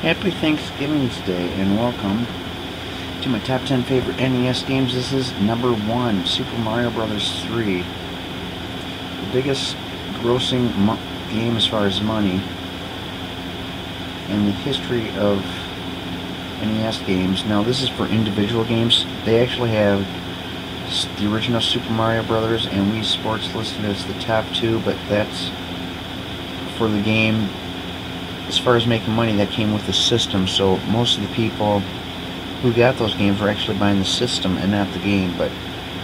Happy Thanksgiving Day and welcome to my top 10 favorite NES games. This is number 1, Super Mario Bros. 3. The biggest grossing game as far as money in the history of NES games. Now this is for individual games. They actually have the original Super Mario Bros. And Wii Sports listed as the top 2, but that's for the game. As far as making money, that came with the system, so most of the people who got those games were actually buying the system and not the game. But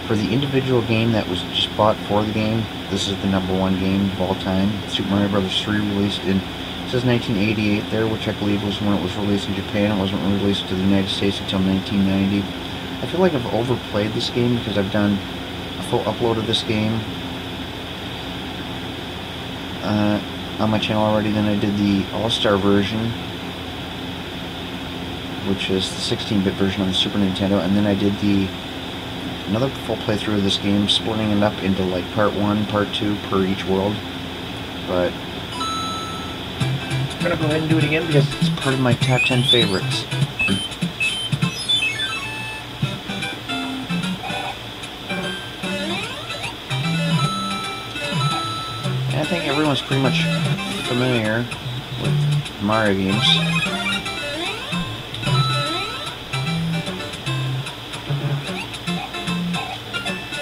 for the individual game that was just bought for the game, this is the number 1 game of all time. Super Mario Bros. 3 released in, it says 1988 there, which I believe was when it was released in Japan. It wasn't released to the United States until 1990. I feel like I've overplayed this game because I've done a full upload of this game on my channel already. Then I did the All-Star version, which is the 16-bit version on the Super Nintendo, and then I did another full playthrough of this game, splitting it up into like part 1, part 2 per each world. But I'm gonna go ahead and do it again because it's part of my top 10 favorites. I think everyone's pretty much familiar with Mario games.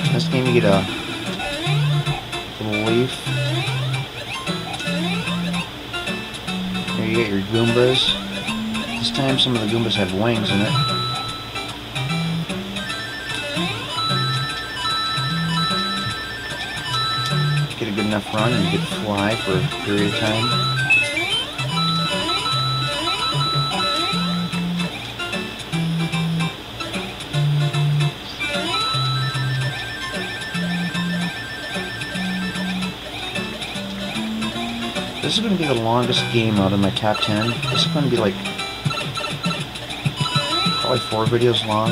In this game you get a little leaf. Here you get your Goombas. This time some of the Goombas have wings in it. Get a good enough run and you get to fly for a period of time. This is going to be the longest game out of my top 10. This is going to be like probably 4 videos long.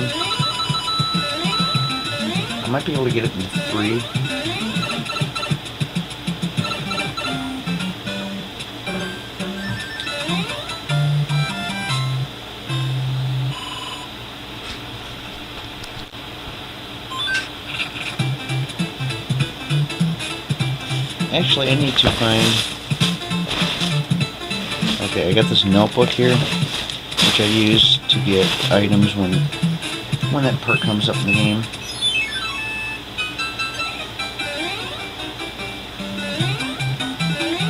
I might be able to get it into 3. Actually, I need to find... Okay, I got this notebook here, which I use to get items when that perk comes up in the game.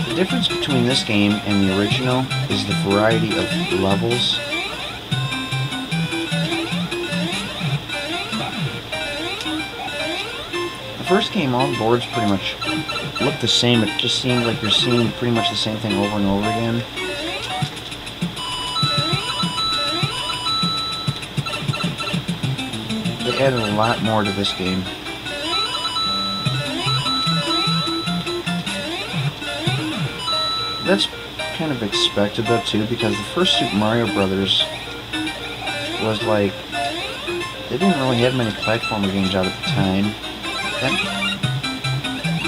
The difference between this game and the original is the variety of levels. The first game, all the boards pretty much looked the same. It just seemed like you're seeing pretty much the same thing over and over again. They added a lot more to this game. That's kind of expected though too, because the first Super Mario Brothers was like, they didn't really have many platformer games out at the time. That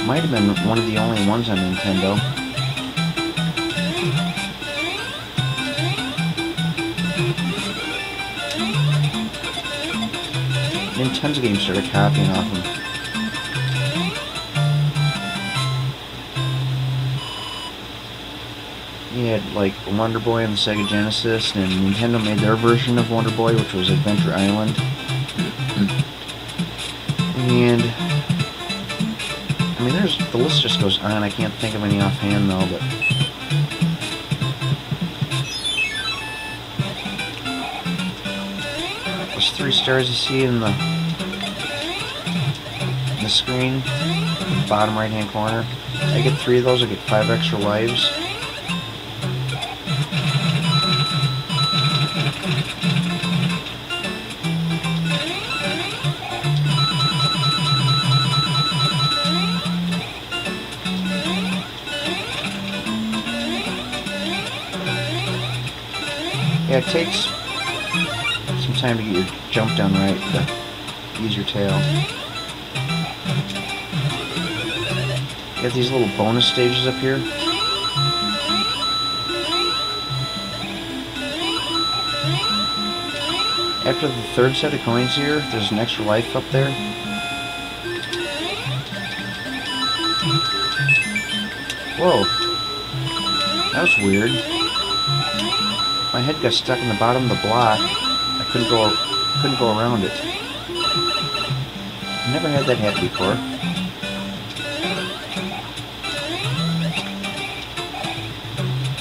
might have been one of the only ones on Nintendo. Nintendo's games started copying off them. You had like Wonder Boy on the Sega Genesis, and Nintendo made their version of Wonder Boy, which was Adventure Island. And I mean, the list just goes on. I can't think of any offhand though, but there's 3 stars you see in the screen, in the bottom right hand corner. I get 3 of those, I get 5 extra lives. Yeah, it takes some time to get your jump done right, to use your tail. You got these little bonus stages up here. After the third set of coins here, there's an extra life up there. Whoa. That was weird. My head got stuck in the bottom of the block. I couldn't go around it. Never had that happen before.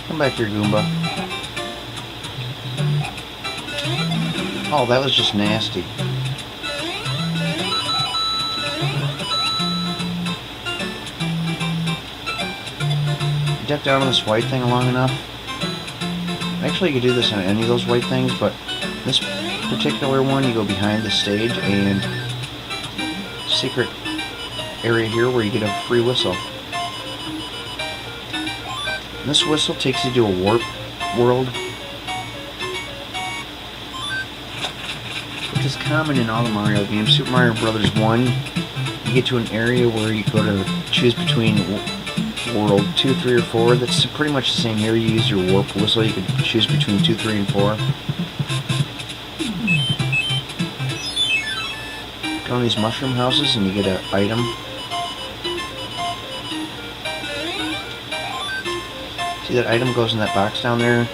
Come back here, Goomba. Oh, that was just nasty. Duck down on this white thing long enough. Actually, you could do this on any of those white things, but this particular one, you go behind the stage and secret area here where you get a free whistle. And this whistle takes you to a warp world, which is common in all the Mario games. Super Mario Bros. 1, you get to an area where you go to choose between World 2, 3, or 4. That's pretty much the same here. You use your warp whistle. You can choose between 2, 3, and 4. Go in these mushroom houses and you get an item. See, that item goes in that box down there.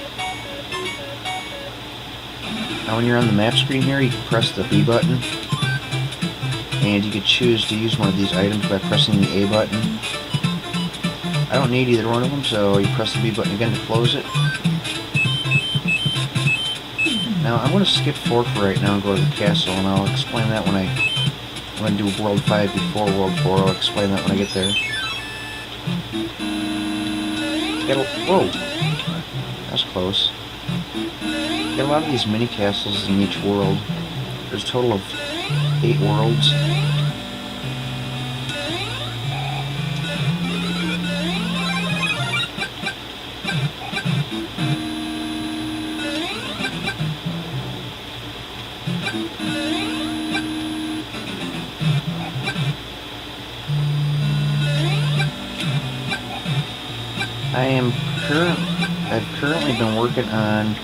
Now when you're on the map screen here, you can press the B button. And you can choose to use one of these items by pressing the A button. I don't need either one of them, so you press the B button again to close it. Now I'm going to skip 4 for right now and go to the castle, and I'll explain that when I do World 5 before World 4. I'll explain that when I get there. Whoa! That was close. Get a lot of these mini castles in each world. There's a total of 8 worlds. I've currently been working on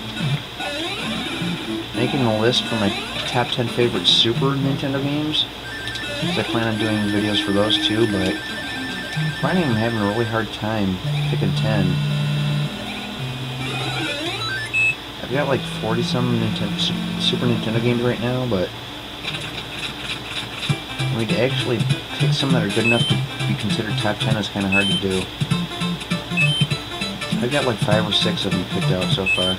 making a list for my top 10 favorite Super Nintendo games, because I plan on doing videos for those too, but I'm finding I'm having a really hard time picking 10. I've got like 40-some Super Nintendo games right now, but I mean, to actually pick some that are good enough to be considered top 10 is kind of hard to do. I've got like 5 or 6 of them picked out so far.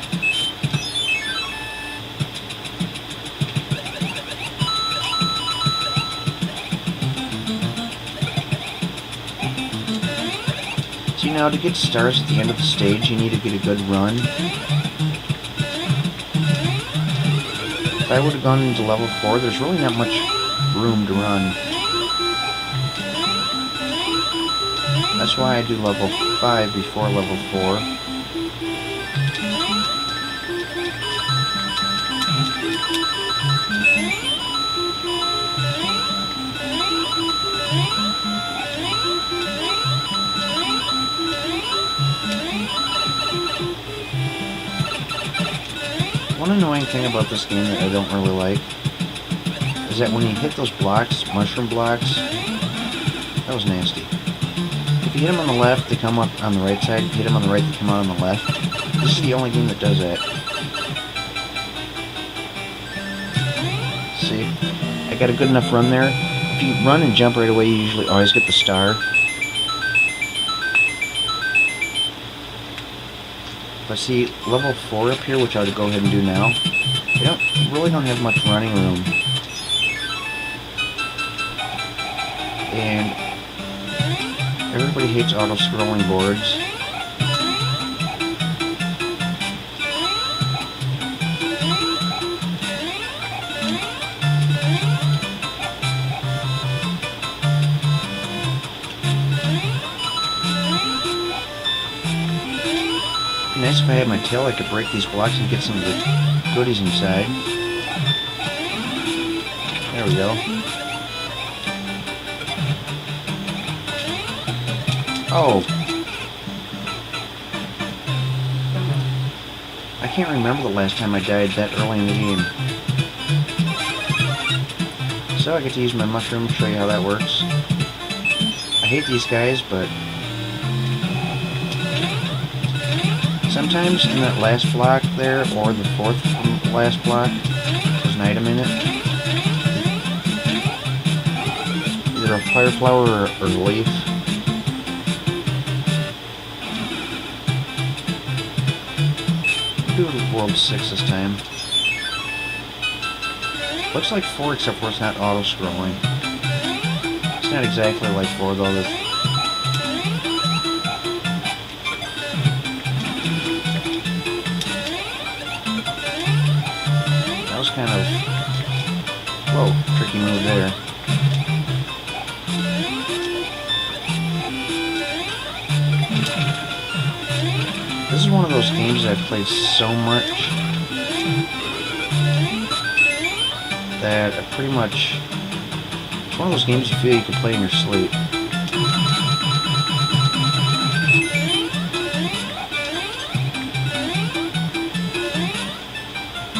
See, now to get stars at the end of the stage, you need to get a good run. If I would have gone into level 4, there's really not much room to run. That's why I do level 5 before level 4. One annoying thing about this game that I don't really like is that when you hit those blocks, mushroom blocks, that was nasty. If you hit them on the left, they come up on the right side. If you hit them on the right, they come out on the left. This is the only game that does that. See? I got a good enough run there. If you run and jump right away, you usually always get the star. But see, level 4 up here, which I would go ahead and do now, you really don't have much running room. And everybody hates auto-scrolling boards. Nice if I had my tail, I could break these blocks and get some of the goodies inside. There we go. Oh. I can't remember the last time I died that early in the game. So I get to use my mushroom, show you how that works. I hate these guys, but sometimes in that last block there, or the fourth from the last block, there's an item in it. Either a fire flower or a leaf. Do World 6 this time. Looks like 4 except for it's not auto-scrolling. It's not exactly like 4 though. That was kind of... whoa, tricky move there. This is one of those games that I've played so much that I pretty much... it's one of those games you feel you can play in your sleep.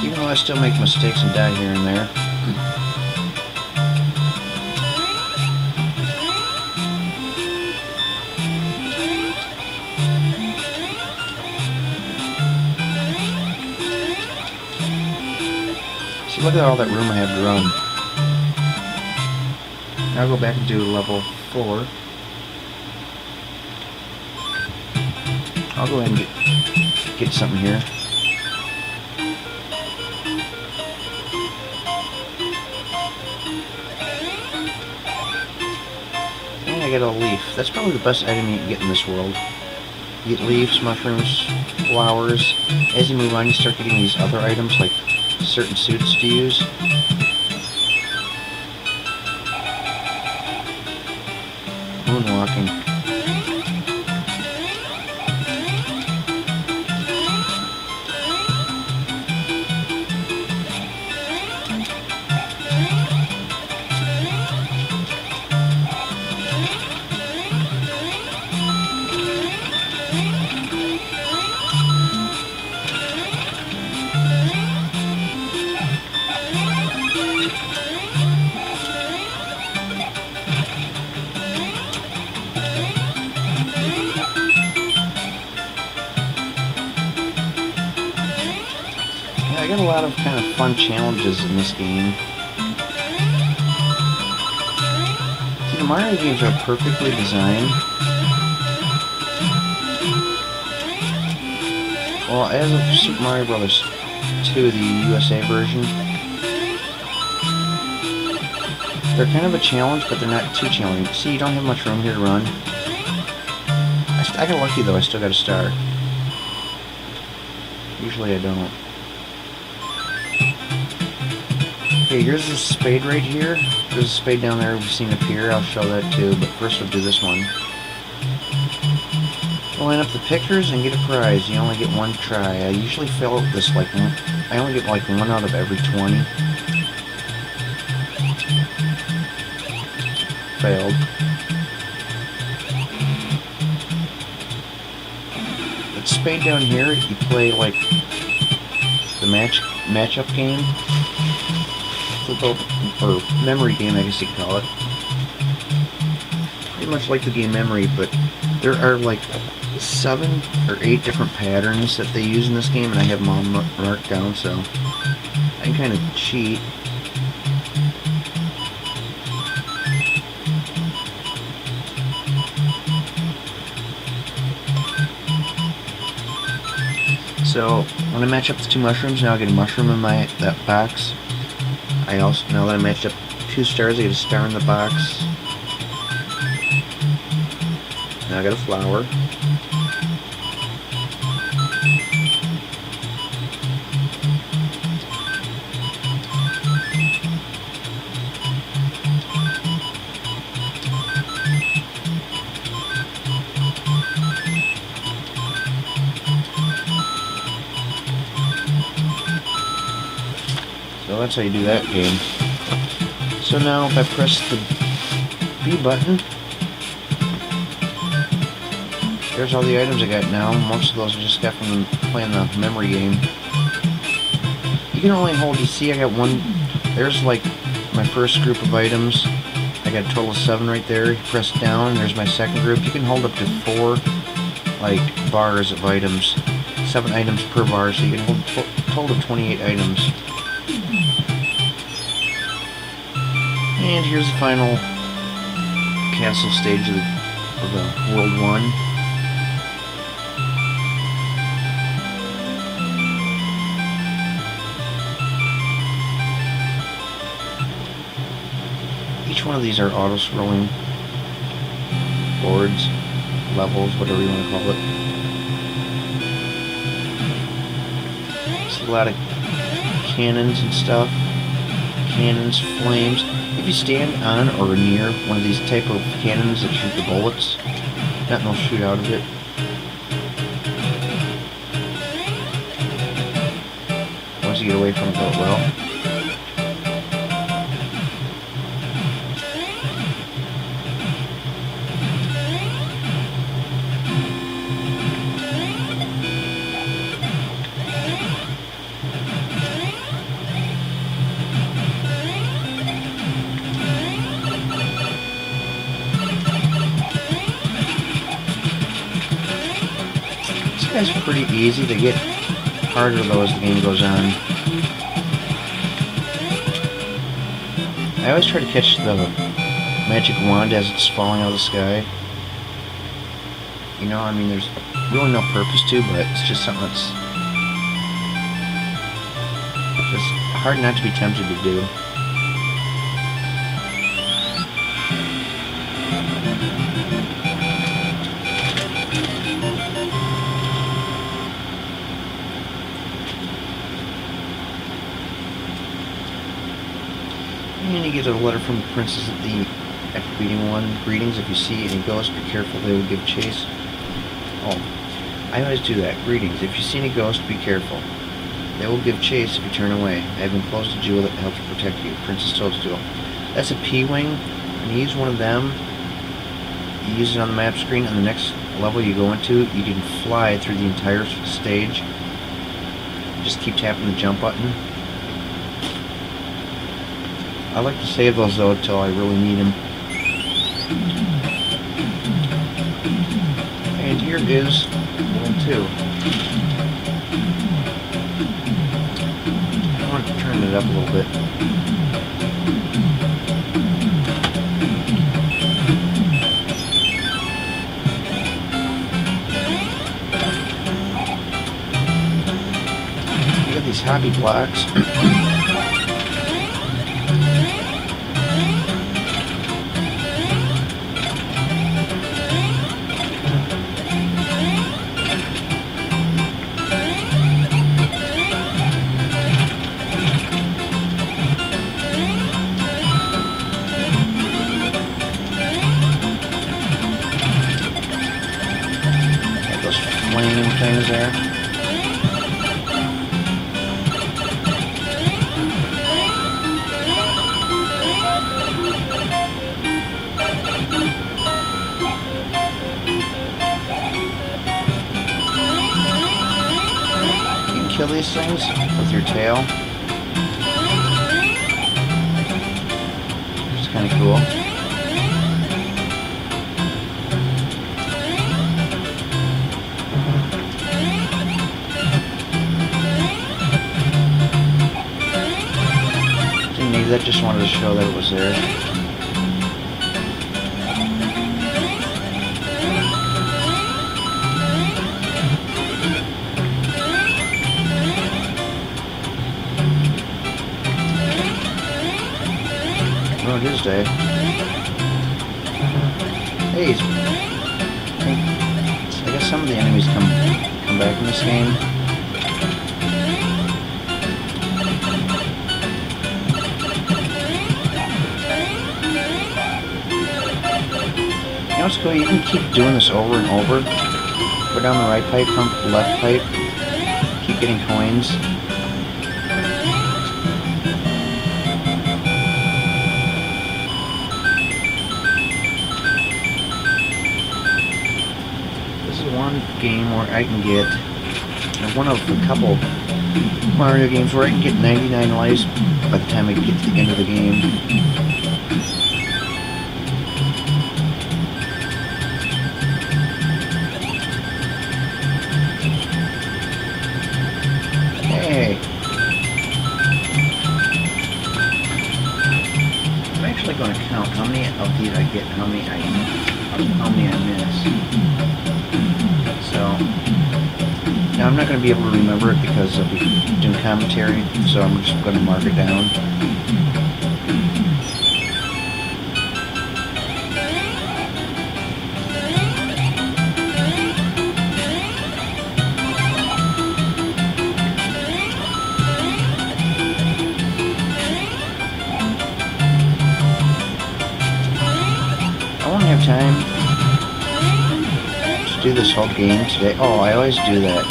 Even though I still make mistakes and die here and there. See, look at all that room I have to run. Now I'll go back and do level 4. I'll go ahead and get something here. And I get a leaf. That's probably the best item you can get in this world. You get leaves, mushrooms, flowers. As you move on, you start getting these other items like certain suits to use. Moonwalking. I got a lot of kind of fun challenges in this game. See, the Mario games are perfectly designed. Well, as of Super Mario Bros. 2, the USA version, they're kind of a challenge, but they're not too challenging. See, you don't have much room here to run. I got lucky though, I still got a star. Usually I don't. Okay, here's the spade right here. There's a spade down there we've seen appear. I'll show that too, but first we'll do this one. We'll line up the pictures and get a prize. You only get one try. I usually fail at this like one. I only get like 1 out of every 20. Failed. That spade down here, you play like the matchup game. Or memory game, I guess you could call it. Pretty much like the game Memory, but there are like 7 or 8 different patterns that they use in this game, and I have them all marked down, so I can kind of cheat. So when I match up the 2 mushrooms, now I get a mushroom in that box. I also, now that I matched up 2 stars, I get a star in the box. Now I got a flower. So that's how you do that game. So now if I press the B button, there's all the items I got now. Most of those I just got from playing the memory game. You can only hold, you see I got one, there's like my first group of items. I got a total of 7 right there. You press down, there's my second group. You can hold up to 4 like bars of items. 7 items per bar, so you can hold a total of 28 items. And here's the final castle stage of the World 1. Each one of these are auto-scrolling boards, levels, whatever you want to call it. It's a lot of cannons and stuff. Cannons, flames. If you stand on or near one of these type of cannons that shoot the bullets, nothing will shoot out of it. Once you get away from it, go well. These guys are pretty easy. They get harder though as the game goes on. I always try to catch the magic wand as it's falling out of the sky. You know, I mean, there's really no purpose to, but it's just something that's just hard not to be tempted to do. And you get a letter from the princess after beating one. Greetings, if you see any ghosts, be careful, they will give chase. Oh, I always do that. Greetings, if you see any ghosts, be careful. They will give chase if you turn away. I have enclosed a jewel that helps protect you. Princess Toadstool. That's a P-Wing. When you use one of them, you use it on the map screen. On the next level you go into, you can fly through the entire stage. Just keep tapping the jump button. I like to save those though until I really need them. And here is World 2. I want to turn it up a little bit. You got these hobby blocks. Flame things there. You can kill these things with your tail. It's kind of cool. That just wanted to show that it was there. Ruined his day. Hey, I guess some of the enemies come back in this game. You know what's cool? You can keep doing this over and over. Go down the right pipe, pump the left pipe. Keep getting coins. This is one game where I can get one of a couple Mario games where I can get 99 lives by the time I get to the end of the game. Hey! I'm actually going to count how many of these I get, how many I miss. So, now I'm not going to be able to remember it because I'll be doing commentary, so I'm just going to mark it down. I won't have time to do this whole game today. Oh, I always do that.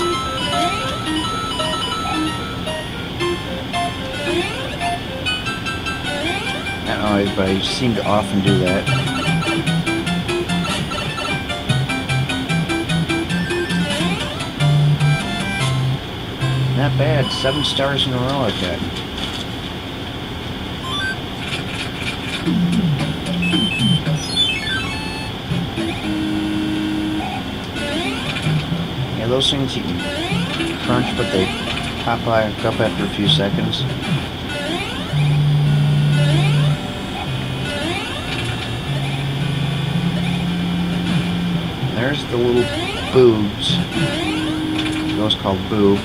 Not always, but I seem to often do that. Not bad. 7 stars in a row I've got. Yeah, those things you can crunch, but they pop back up after a few seconds. There's the little boobs. Those called Boo.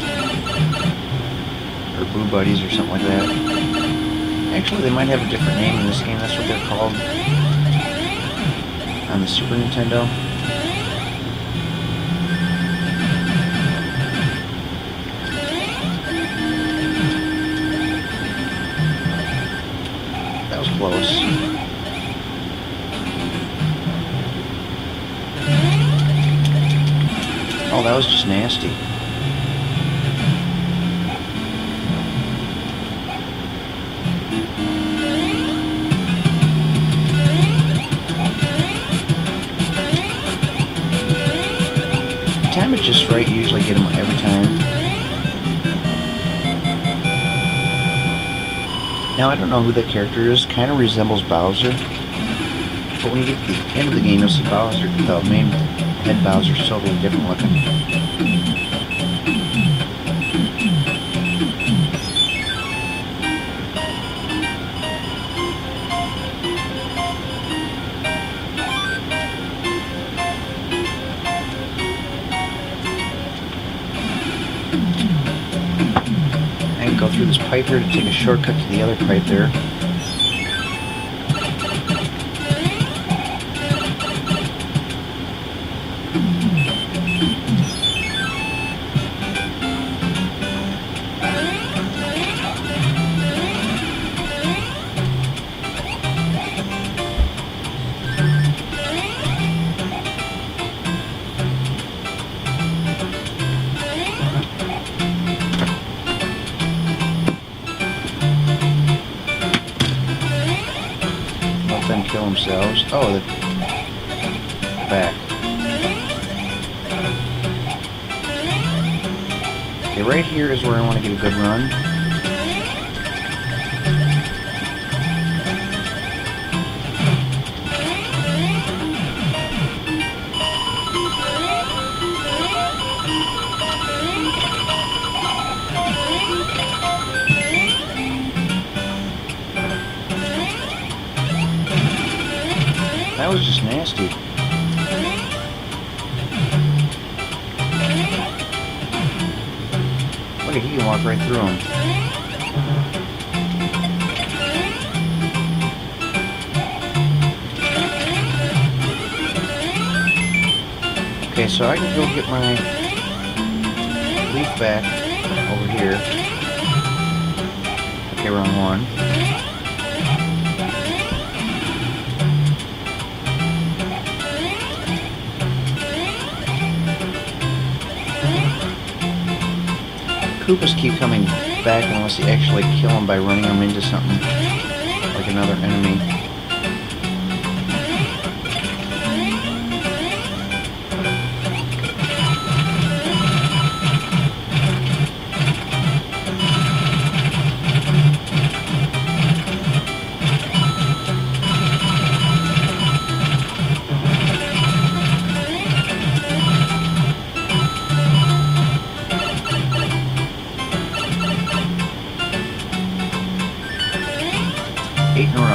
Or Boo Buddies or something like that. Actually, they might have a different name in this game. That's what they're called on the Super Nintendo. That was close. Oh, that was just nasty. Time it just right, you usually get them every time. Now I don't know who that character is, kind of resembles Bowser. But when you get to the end of the game, you'll see Bowser, the main head Bowser's totally different looking. I can go through this pipe here to take a shortcut to the other pipe there. Them kill themselves. Oh, they're back. Okay, right here is where I want to get a good run. That was just nasty. Look at, he can walk right through them. Okay, so I can go get my leaf back over here. Okay, wrong one. Koopas keep coming back unless you actually kill them by running them into something like another enemy. 8 in a row.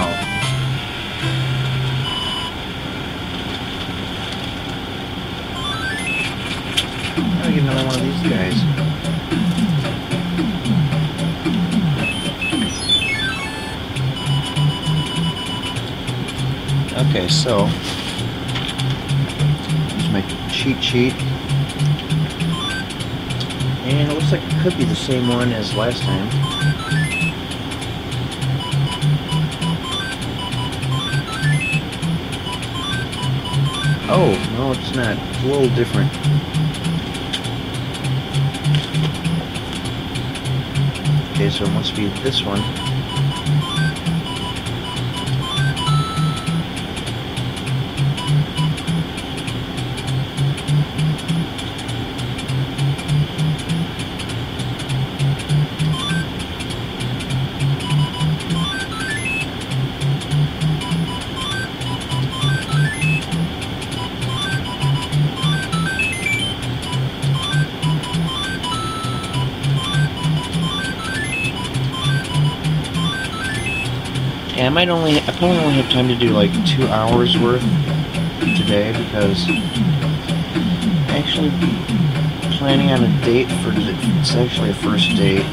I'm gonna get another one of these guys. Okay, so here's my cheat sheet. And it looks like it could be the same one as last time. Oh, no, it's not. It's a little different. Okay, so it must be this one. Yeah, I probably only have time to do like 2 hours worth today because I'm actually planning on a date for, it's actually a first date.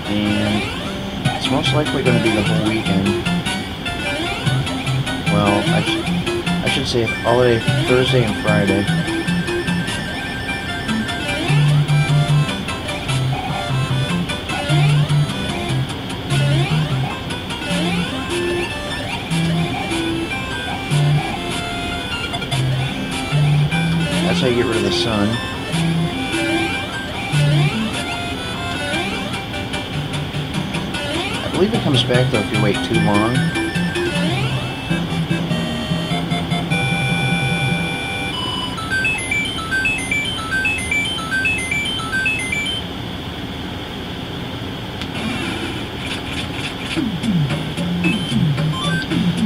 And it's most likely going to be the whole weekend. Well, I should say all day Thursday and Friday. That's how you get rid of the sun. I believe it comes back though if you wait too long.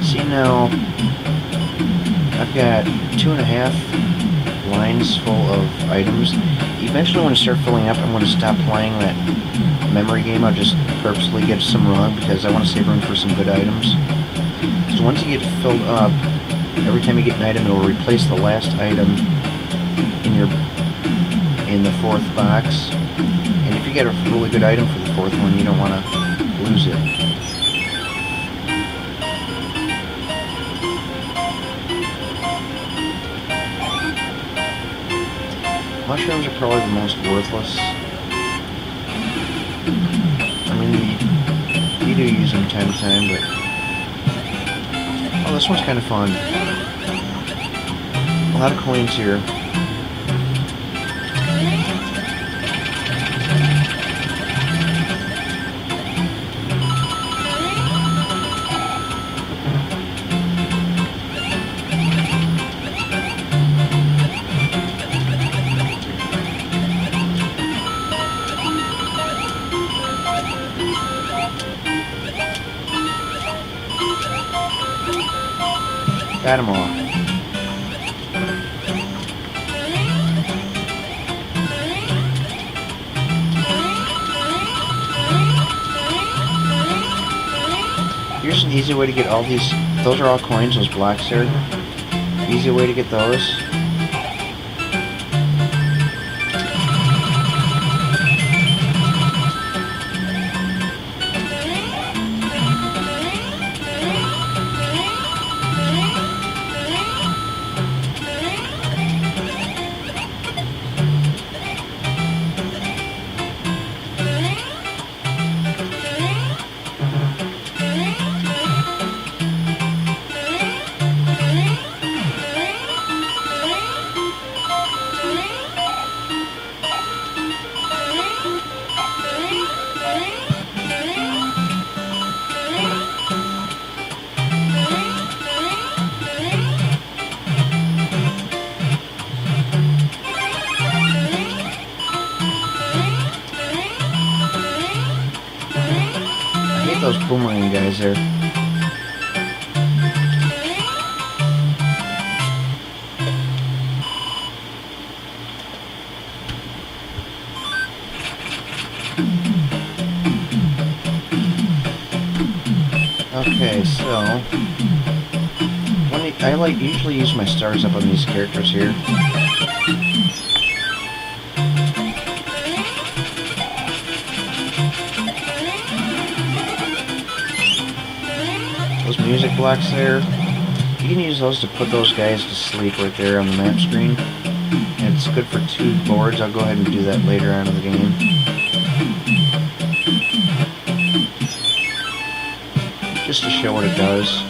See now, I've got 2.5 lines full of items. Eventually when I start filling up, I'm going to stop playing that memory game. I'll just purposely get some wrong because I want to save room for some good items. So once you get filled up, every time you get an item, it will replace the last item in the 4th box. And if you get a really good item for the 4th one, you don't want to lose it. Mushrooms are probably the most worthless. I mean, you do use them time to time, but... Oh, this one's kind of fun. A lot of coins here. Got them all. Here's an easy way to get all these. Those are all coins, those blocks there. Easy way to get those. Those boomerang guys there. Okay, so I usually use my stars up on these characters here. Those music blocks there, you can use those to put those guys to sleep right there on the map screen. And it's good for 2 boards. I'll go ahead and do that later on in the game. Just to show what it does.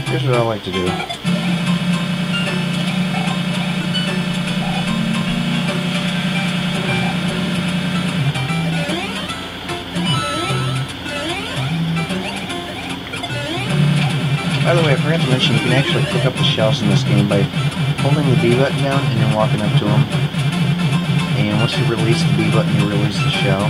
Here's what I like to do. By the way, I forgot to mention, you can actually pick up the shells in this game by holding the B button down and then walking up to them. And once you release the B button, you release the shell.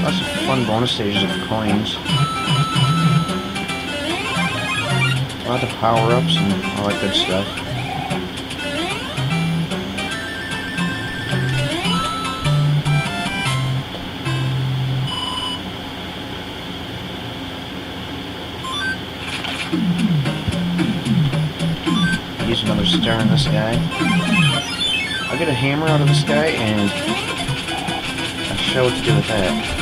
Lots of fun bonus stages of coins. Lots of power-ups and all that good stuff. Use another star on this guy. I'll get a hammer out of this guy and I'll show what to do with that.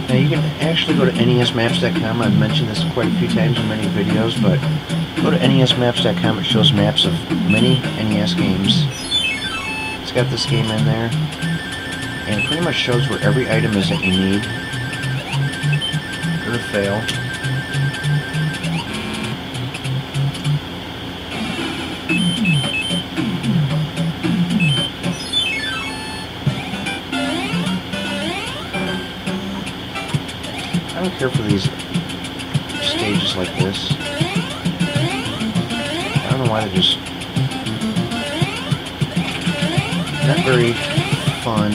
Now you can actually go to nesmaps.com. I've mentioned this quite a few times in many videos, but go to nesmaps.com. It shows maps of many NES games. It's got this game in there, and it pretty much shows where every item is that you need. Or fail. I don't care for these stages like this. I don't know why they're just not very fun.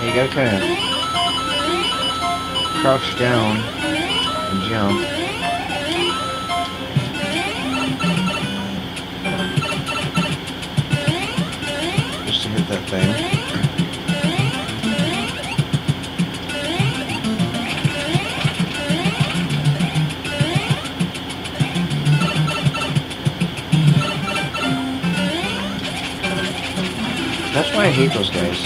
You gotta kind of crouch down and jump. Just to hit that thing. That's why I hate those guys.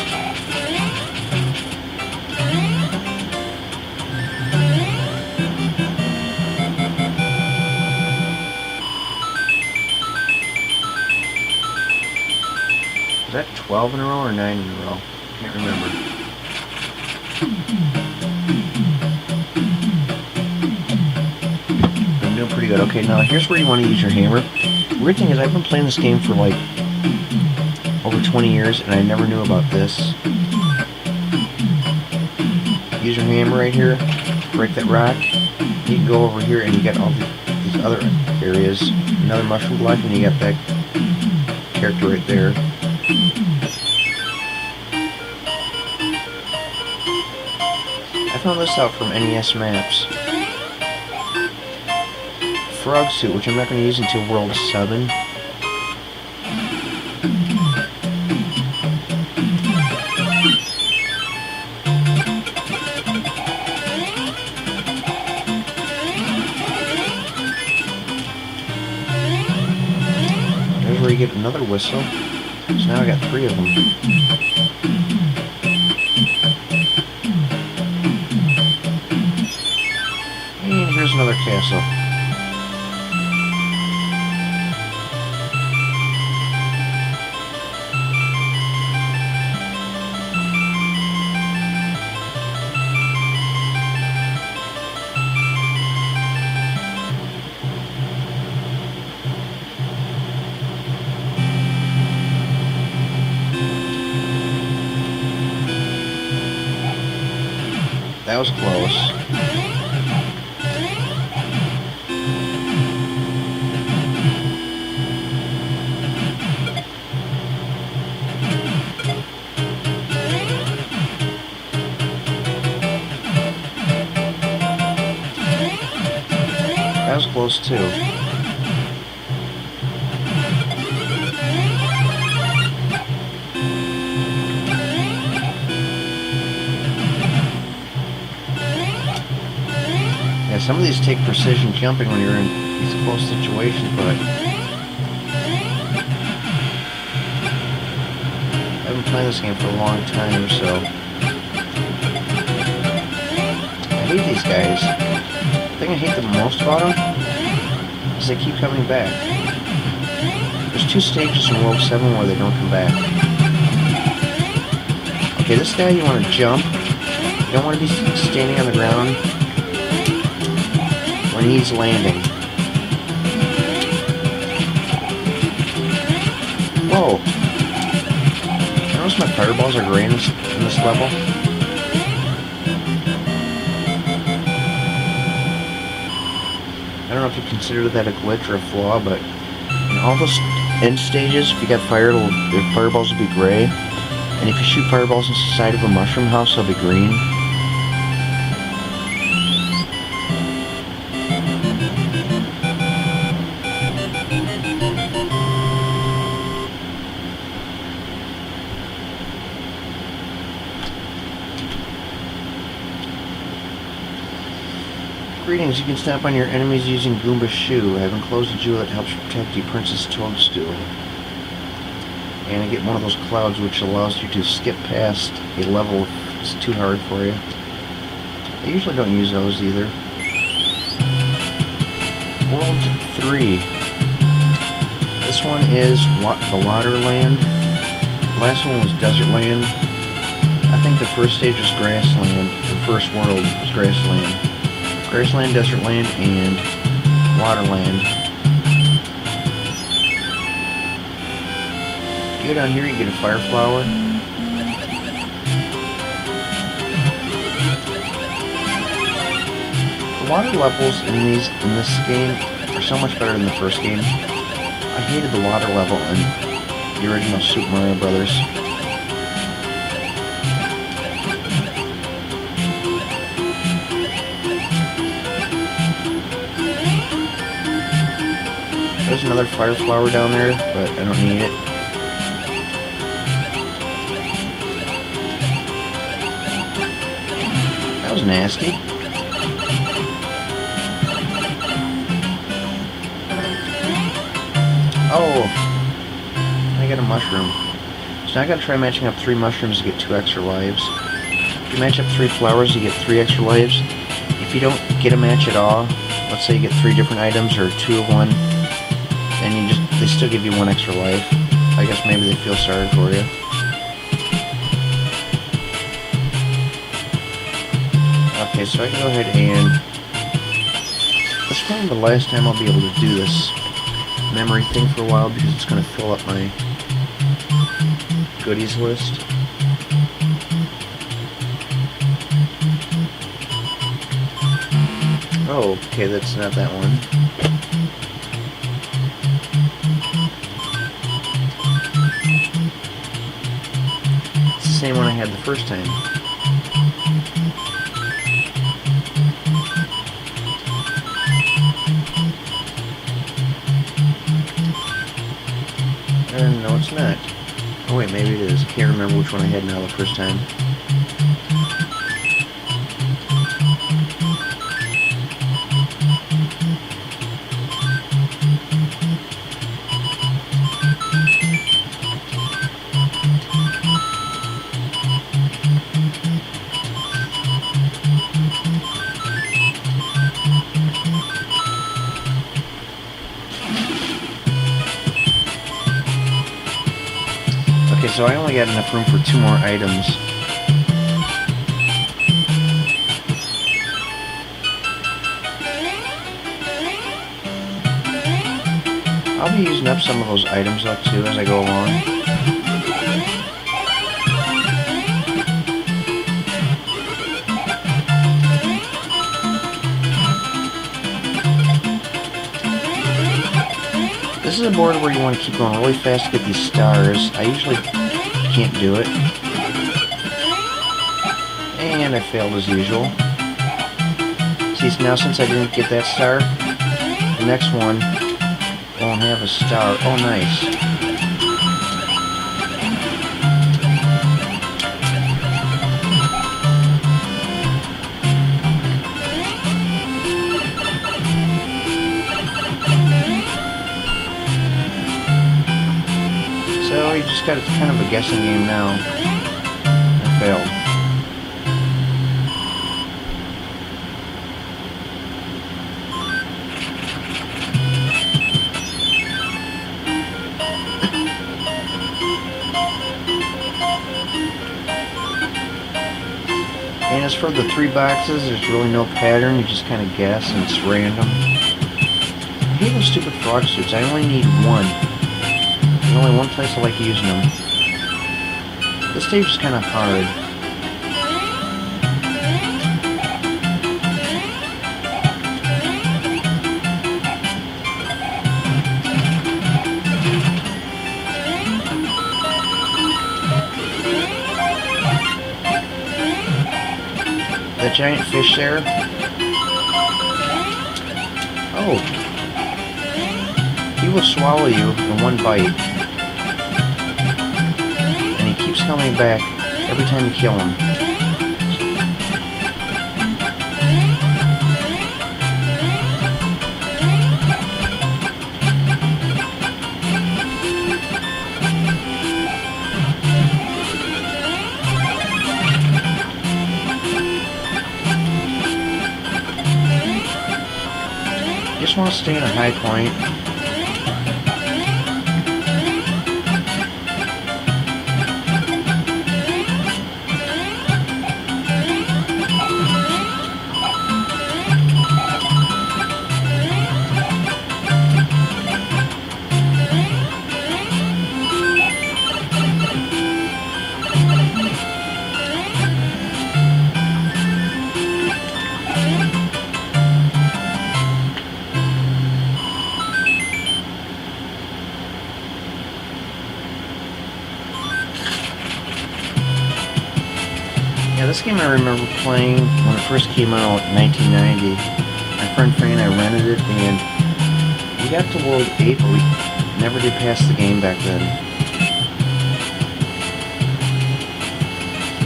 Is that 12 in a row or 9 in a row? Can't remember. I'm doing pretty good. Okay, now here's where you want to use your hammer. The weird thing is I've been playing this game for like over 20 years and I never knew about this. Use your hammer right here, break that rock. you can go over here and you got all these other areas. Another mushroom block, and you got that character right there. I found this out from NES Maps. Frog suit, which I'm not going to use until World 7. There's where you get another whistle. So now I got 3 of them. And here's another castle. That was close. That was close too. Yeah, some of these take precision jumping when you're in these close situations, but I've been playing this game for a long time, so I hate these guys. The thing I hate the most about them is they keep coming back. There's 2 stages in World 7 where they don't come back. Okay, this guy you want to jump. You don't want to be standing on the ground when he's landing. Whoa! Notice my fireballs are gray in this level. I don't know if you consider that a glitch or a flaw, but in all those end stages, if you got fire, the fireballs will be gray. And if you shoot fireballs inside of a mushroom house, they'll be green. Greetings, you can snap on your enemies using Goomba's shoe. I have enclosed a jewel that helps protect you, Princess Toadstool. And I get one of those clouds which allows you to skip past a level if it's too hard for you. I usually don't use those either. World 3. This one is the Waterland. The last one was Desert Land. I think the first stage was Grassland. The first world was Grassland. Grassland, Desert Land, and Waterland. You go down here, you get a fire flower. The water levels in this game are so much better than the first game. I hated the water level in the original Super Mario Brothers. There's another fire flower down there, but I don't need it. That was nasty. Oh, I got a mushroom. So now I gotta try matching up 3 mushrooms to get 2 extra lives. If you match up 3 flowers, you get 3 extra lives. If you don't get a match at all, let's say you get 3 different items or 2 of one, and they still give you 1 extra life. I guess maybe they feel sorry for you. Okay, so I can go ahead and... This is probably the last time I'll be able to do this memory thing for a while because it's going to fill up my goodies list. Oh, okay, that's not that one. It's the same one I had the first time. No, it's not. Oh wait, maybe it is. I can't remember which one I had now the first time. Okay, so I only got enough room for 2 more items. I'll be using up some of those items though too as I go along. This is a board where you want to keep going really fast to get these stars. I usually can't do it. And I failed as usual. See, now since I didn't get that star, the next one won't have a star. Oh, nice. So you just got it's kind of a guessing game now. I failed. And as for the 3 boxes, there's really no pattern. You just kind of guess and it's random. I hate those stupid frog suits. I only need 1. There's only one place I like using them. This stage is kind of hard. That giant fish there. Oh. He will swallow you in 1 bite. And he keeps coming back every time you kill him. Just want to stay in a high point. Yeah, this game I remember playing when it first came out in 1990. My friend Fran and I rented it, and we got to World 8, but we never did pass the game back then.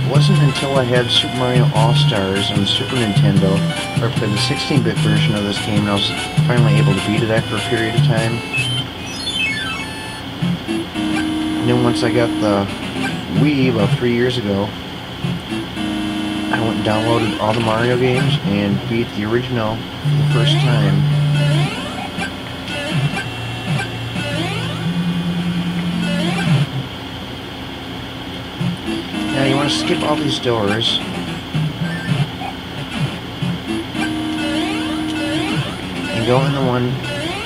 It wasn't until I had Super Mario All-Stars on the Super Nintendo, where I played the 16-bit version of this game, and I was finally able to beat it after a period of time. And then once I got the Wii about 3 years ago, I went and downloaded all the Mario games and beat the original for the first time. Now you want to skip all these doors. And go in the one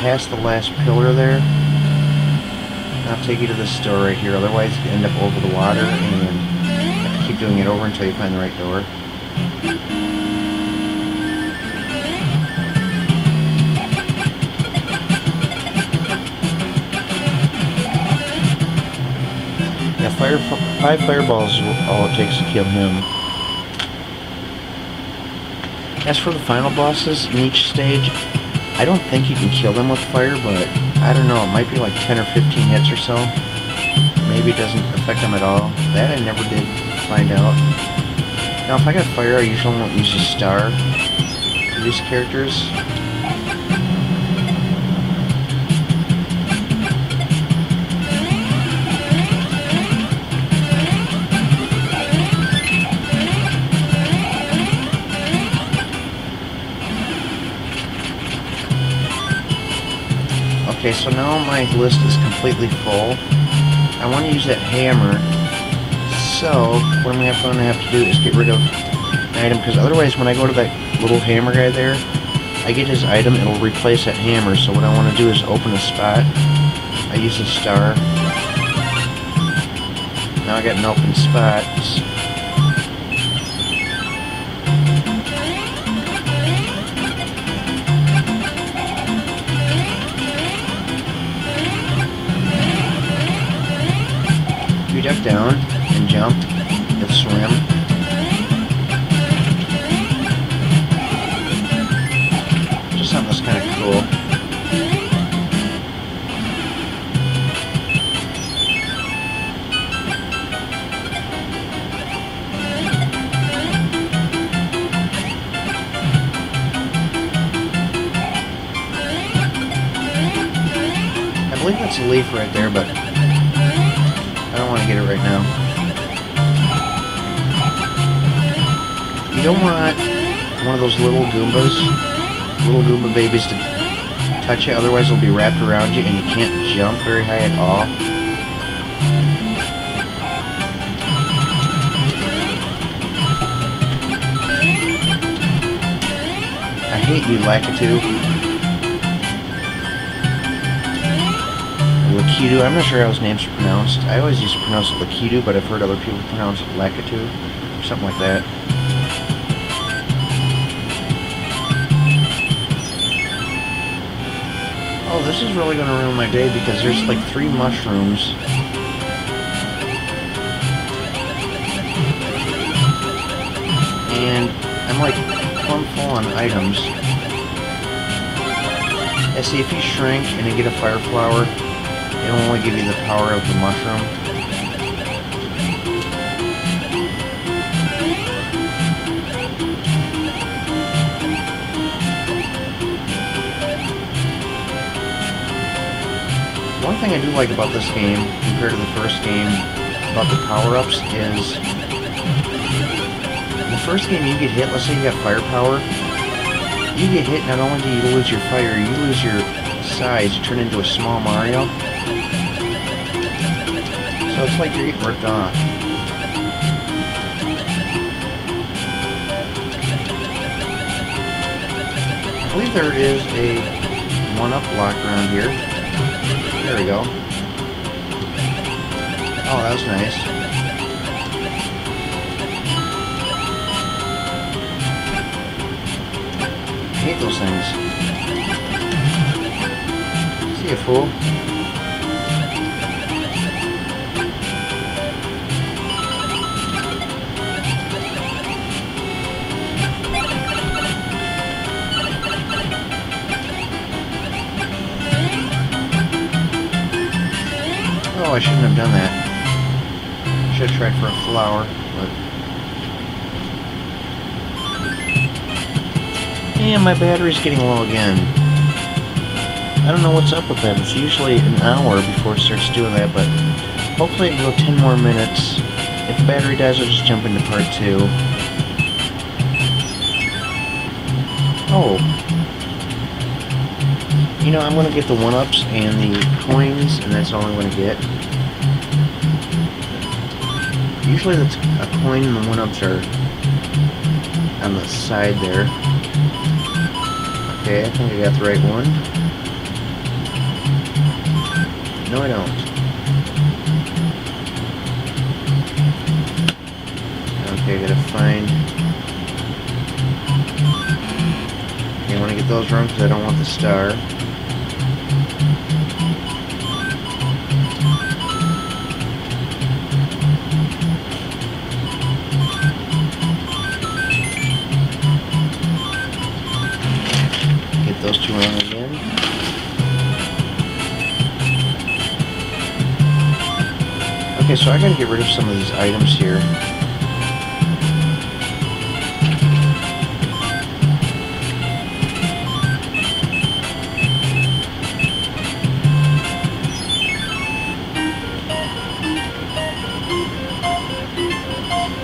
past the last pillar there. And I'll take you to this door right here, otherwise you end up over the water and keep doing it over until you find the right door. 5 fireballs is all it takes to kill him. As for the final bosses in each stage, I don't think you can kill them with fire, but I don't know, it might be like 10 or 15 hits or so. Maybe it doesn't affect them at all. That I never did find out. Now if I got fire, I usually won't use a star for these characters. Okay, so now my list is completely full. I want to use that hammer, so what I'm going to have to do is get rid of an item, because otherwise when I go to that little hammer guy there, I get his item, it'll replace that hammer. So what I want to do is open a spot. I use a star. Now I got an open spot. You duck down and jump and swim. Just something that's kind of cool. I believe that's a leaf right there, but I don't want to get it right now. You don't want one of those little Goomba babies to touch you, otherwise they'll be wrapped around you and you can't jump very high at all. I hate you, Lakitu. Lakitu, I'm not sure how his name's pronounced. I always used to pronounce it Lakitu, but I've heard other people pronounce it Lakitu, or something like that. Oh, this is really going to ruin my day because there's like 3 mushrooms. And I'm like plumb full on items. Yeah, see, if you shrink and you get a fire flower, it'll only give you the power of the mushroom. One thing I do like about this game, compared to the first game, about the power-ups, is in the first game you get hit, let's say you got firepower, you get hit, not only do you lose your fire, you lose your size, you turn into a small Mario. So it's like you're getting ripped off. I believe there is a 1-up block around here. There we go. Oh, that was nice. I hate those things. See ya, fool. Oh, I shouldn't have done that. Should have tried for a flower, but... And my battery's getting low again. I don't know what's up with that. It's usually an hour before it starts doing that, but hopefully it'll go 10 more minutes. If the battery dies, I'll just jump into part 2. Oh. You know, I'm going to get the 1-ups and the coins, and that's all I'm going to get. Usually that's a coin and the 1-ups are on the side there. Okay, I think I got the right one. No, I don't. Okay, I gotta find... Okay, I want to get those wrong because I don't want the star. Okay, so I gotta get rid of some of these items here.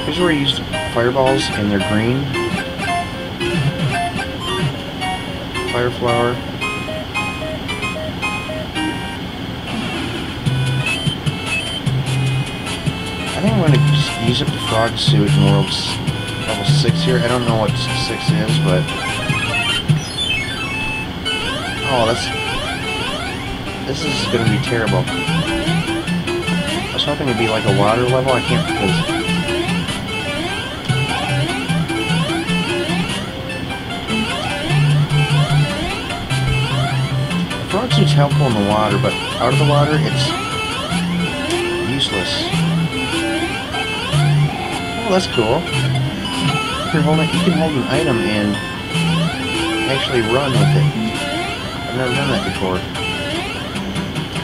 Here's where I use the fireballs, and they're green. Fire flower. I think I'm going to just use up the frog suit in level 6 here. I don't know what 6 is, but... Oh, this is going to be terrible. I was hoping it'd be like a water level. I can't because... Frog suit's helpful in the water, but out of the water, it's useless. Oh, that's cool. You can hold an item and actually run with it. I've never done that before.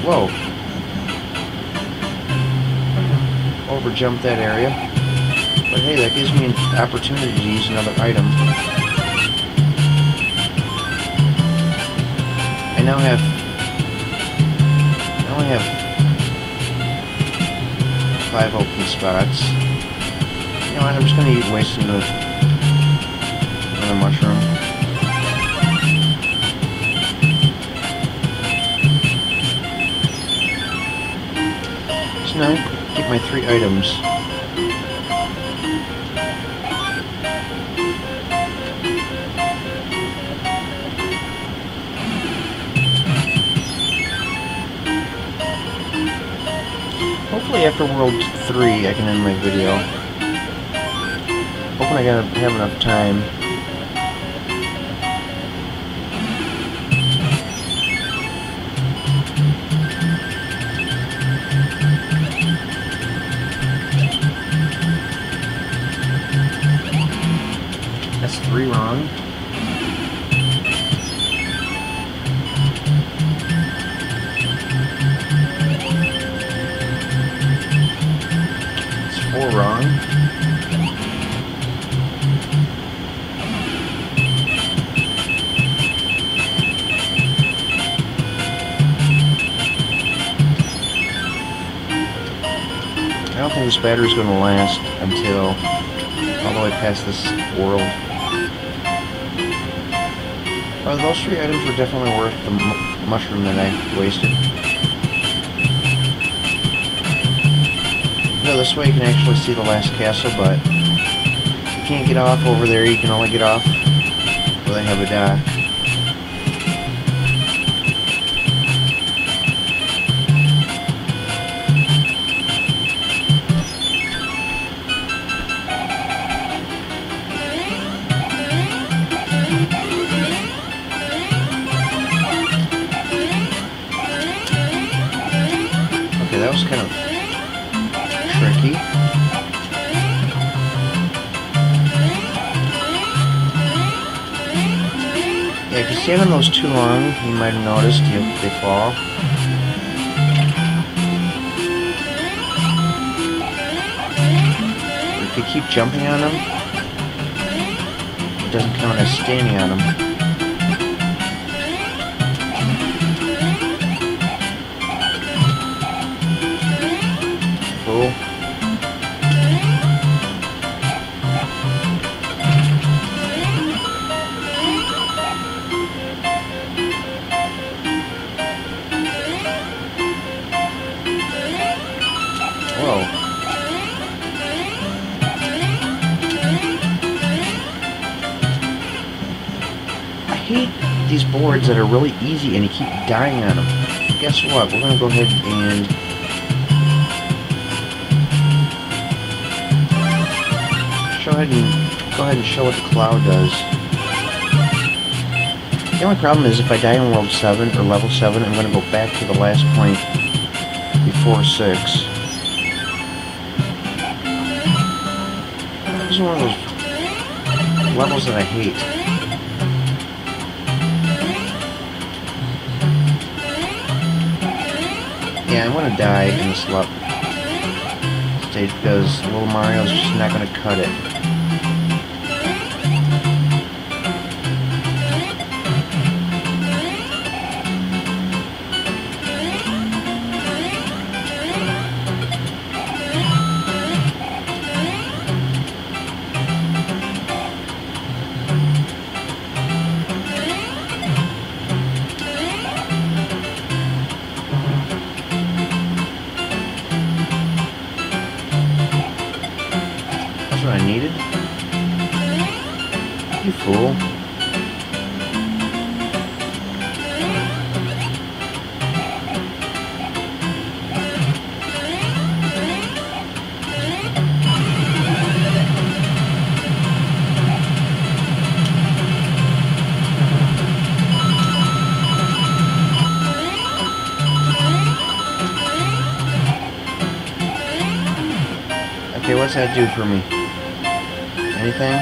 Whoa. Overjumped that area. But hey, that gives me an opportunity to use another item. I only have 5 open spots. You know what, I'm just going to waste another mushroom. So now I get my 3 items. Hopefully after World 3 I can end my video. Hoping I have enough time. That's 3 wrong. That's 4 wrong. I don't think this battery's going to last until all the way past this world. Oh, those 3 items were definitely worth the mushroom that I wasted. No, this way you can actually see the last castle, but you can't get off over there. You can only get off where they have a dock. That was kind of tricky. Yeah, if you stand on those too long, you might have noticed they fall. Or if you keep jumping on them, it doesn't count as standing on them. Cool. Whoa. I hate these boards that are really easy and you keep dying on them. Guess what? We're going to go ahead and go ahead and show what the cloud does. The only problem is if I die in World 7 or Level 7, I'm going to go back to the last point before 6. This is one of those levels that I hate. Yeah, I'm going to die in this level. stage because little Mario's just not going to cut it. That's what I needed? You fool. Okay, what's that do for me? Anything?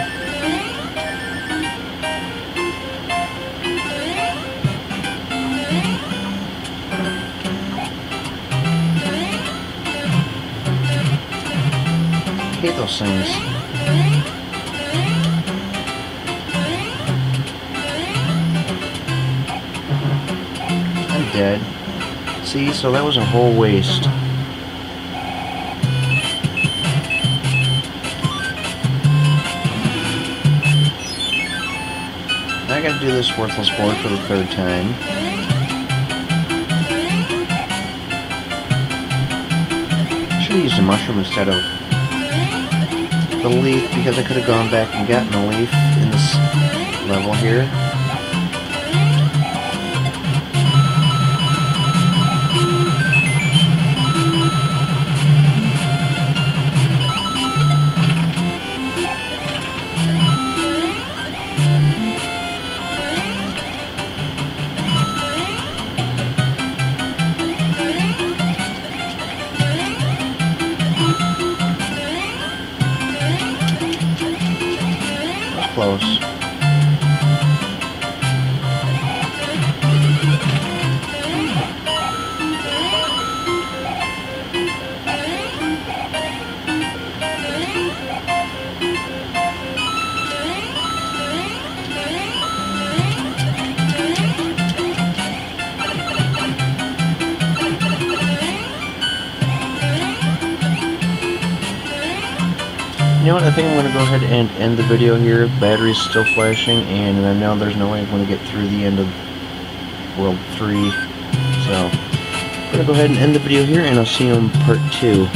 I hate those things. I'm dead. See, so that was a whole waste. I gotta do this worthless board for the third time. Should have used a mushroom instead of the leaf because I could have gone back and gotten the leaf in this level here. Close. You know what, I think I'm going to go ahead and end the video here. The battery's still flashing, and I know there's no way I'm going to get through the end of World 3. So, I'm going to go ahead and end the video here, and I'll see you in part 2.